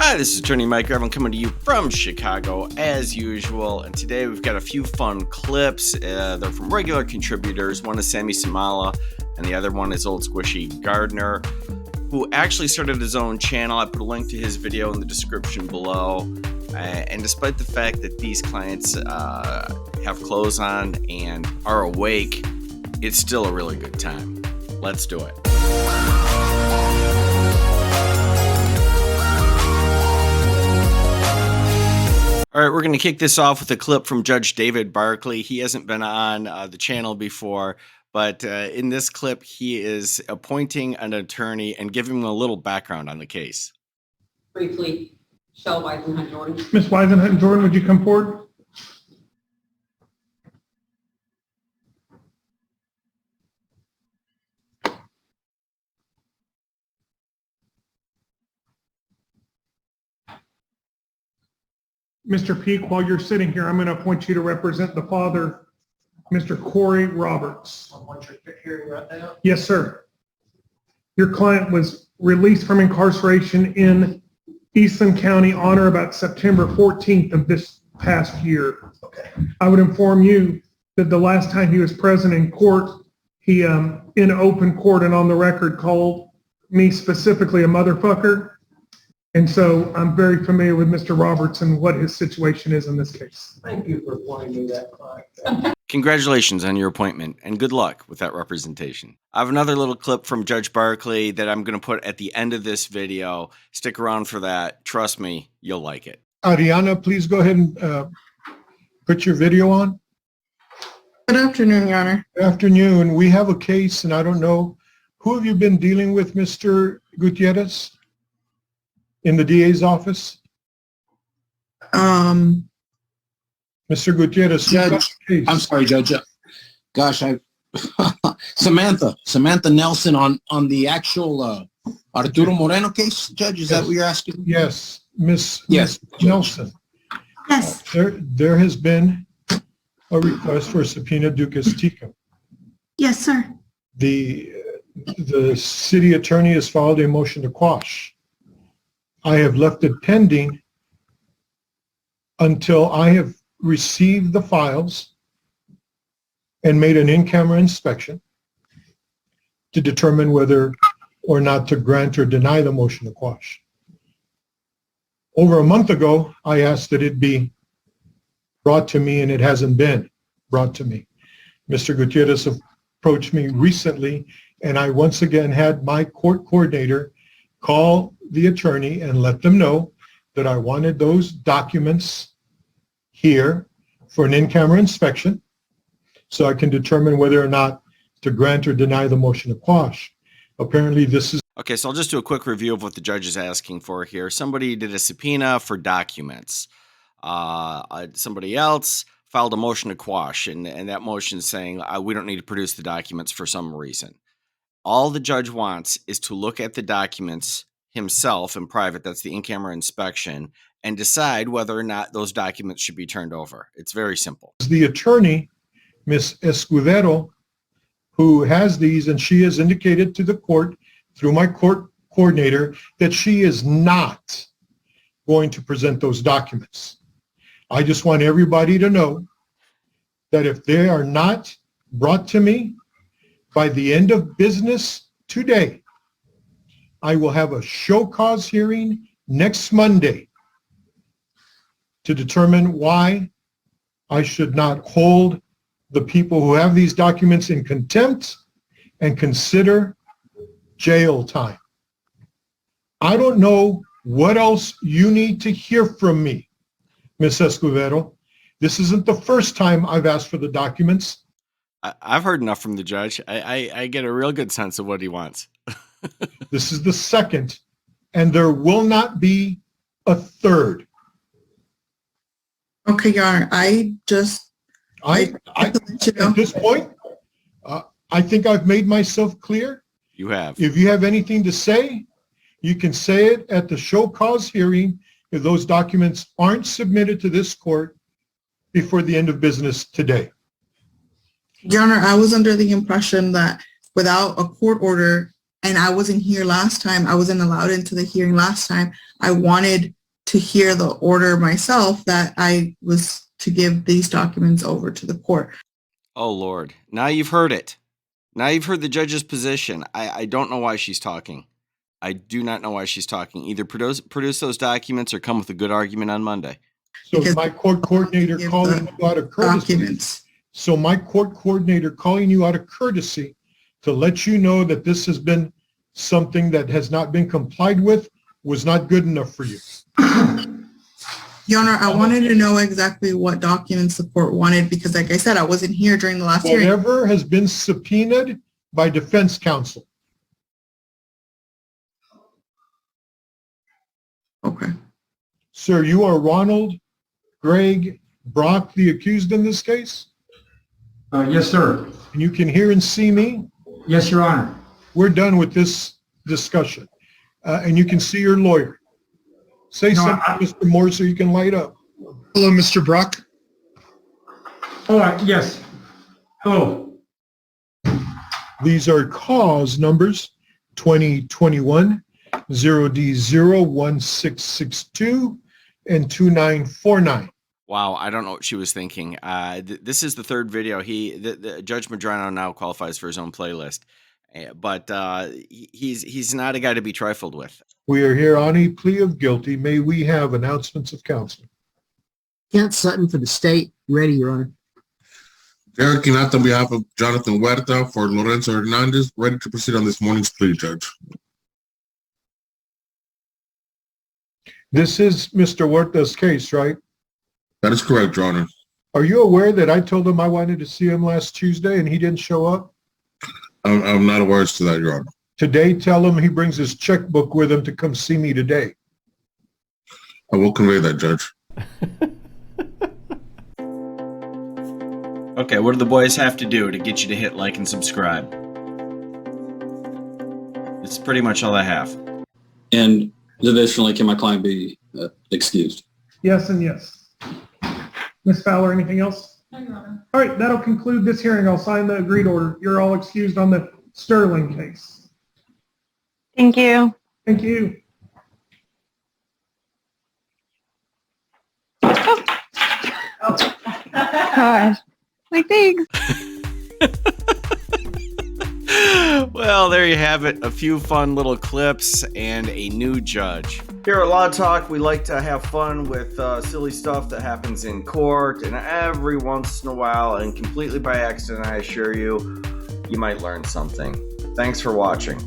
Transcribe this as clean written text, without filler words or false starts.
Hi, this is Attorney Mike Irvin coming to you from Chicago as usual, and today we've got a few fun clips. They're from regular contributors. One is Sammy Samala, and the other one is Old Squishy Gardner, who actually started his own channel. I put a link to his video in the description below. And despite the fact that these clients have clothes on and are awake, it's still a really good time. Let's do it. All right, we're going to kick this off with a clip from Judge David Barkley. He hasn't been on the channel before, but in this clip, he is appointing an attorney and giving him a little background on the case. Briefly, Michelle Weisenhunt-Jordan. Ms. Weisenhunt-Jordan, would you come forward? Mr. Peak, while you're sitting here, I'm going to appoint you to represent the father, Mr. Corey Roberts. On what you're hearing right now? Yes, sir. Your client was released from incarceration in Eastland County on or about September 14th of this past year. Okay. I would inform you that the last time he was present in court, he, in open court and on the record, called me specifically a motherfucker. And so I'm very familiar with Mr. Roberts and what his situation is in this case. Thank you for pointing me that client. Congratulations on your appointment, and good luck with that representation. I have another little clip from Judge Barkley that I'm going to put at the end of this video. Stick around for that. Trust me, you'll like it. Ariana, please go ahead and put your video on. Good afternoon, Your Honor. Good afternoon. We have a case, and I don't know, who have you been dealing with, Mr. Gutierrez, in the DA's office? Mr. Gutierrez, Judge, I'm sorry, Judge. Gosh, Samantha Nelson on the actual Arturo Moreno case, Judge. Is that what you're asking? Yes, Miss Yes, Nelson. Yes. There has been a request for a subpoena ducis tecum. Yes, sir. The city attorney has filed a motion to quash. I have left it pending until I have received the files and made an in-camera inspection to determine whether or not to grant or deny the motion to quash. Over a month ago, I asked that it be brought to me, and it hasn't been brought to me. Mr. Gutierrez approached me recently, and I once again had my court coordinator call the attorney and let them know that I wanted those documents here for an in-camera inspection so I can determine whether or not to grant or deny the motion to quash. Apparently this is... Okay, so I'll just do a quick review of what the judge is asking for here. Somebody did a subpoena for documents. Somebody else filed a motion to quash, and that motion is saying we don't need to produce the documents for some reason. All the judge wants is to look at the documents himself in private, that's the in-camera inspection, and decide whether or not those documents should be turned over. It's very simple. The attorney, Ms. Escudero, who has these, and she has indicated to the court through my court coordinator that she is not going to present those documents. I just want everybody to know that if they are not brought to me by the end of business today, I will have a show cause hearing next Monday to determine why I should not hold the people who have these documents in contempt and consider jail time. I don't know what else you need to hear from me, Ms. Escudero. This isn't the first time I've asked for the documents. I've heard enough from the judge. I get a real good sense of what he wants. This is the second, and there will not be a third. Okay, Your Honor. At this point, I think I've made myself clear. You have. If you have anything to say, you can say it at the show cause hearing if those documents aren't submitted to this court before the end of business today. Your Honor, I was under the impression that without a court order, and I wasn't here last time, I wasn't allowed into the hearing last time, I wanted to hear the order myself that I was to give these documents over to the court. Oh, Lord. Now you've heard it. Now you've heard the judge's position. I don't know why she's talking. I do not know why she's talking. Either produce those documents or come with a good argument on Monday. So Because my court coordinator give calling the you out of courtesy. Documents. So my court coordinator calling you out of courtesy to let you know that this has been something that has not been complied with was not good enough for you. Your Honor, I wanted to know exactly what documents the court wanted because like I said, I wasn't here during the last hearing. Whatever has been subpoenaed by defense counsel. Okay. Sir, you are Ronald Greg Brock, the accused in this case? Yes, sir. And you can hear and see me? Yes, Your Honor. We're done with this discussion. And you can see your lawyer. Say No, something, Mr. Moore, so you can light up. Hello, Mr. Brock. Oh, yes. Hello. These are cause numbers 2021 0D01662 and 2949. Wow, I don't know what she was thinking. This is the third video. The Judge Medrano now qualifies for his own playlist, but he's not a guy to be trifled with. We are here on a plea of guilty. May we have announcements of counsel? Kent Sutton for the state. Ready, Your Honor. Eric Quinata on behalf of Jonathan Huerta for Lorenzo Hernandez, ready to proceed on this morning's plea, Judge. This is Mr. Huerta's case, right? That is correct, Your Honor. Are you aware that I told him I wanted to see him last Tuesday and he didn't show up? I'm not aware as to that, Your Honor. Today, tell him he brings his checkbook with him to come see me today. I will convey that, Judge. Okay, what do the boys have to do to get you to hit like and subscribe? It's pretty much all I have. And additionally, can my client be excused? Yes and yes. Ms. Fowler, anything else? No, Your Honor. All right, that'll conclude this hearing. I'll sign the agreed order. You're all excused on the Sterling case. Thank you. Thank you. Gosh. Like, thanks. Well, there you have it. A few fun little clips and a new judge. Here at Law Talk, we like to have fun with silly stuff that happens in court, and every once in a while, and completely by accident, I assure you, you might learn something. Thanks for watching.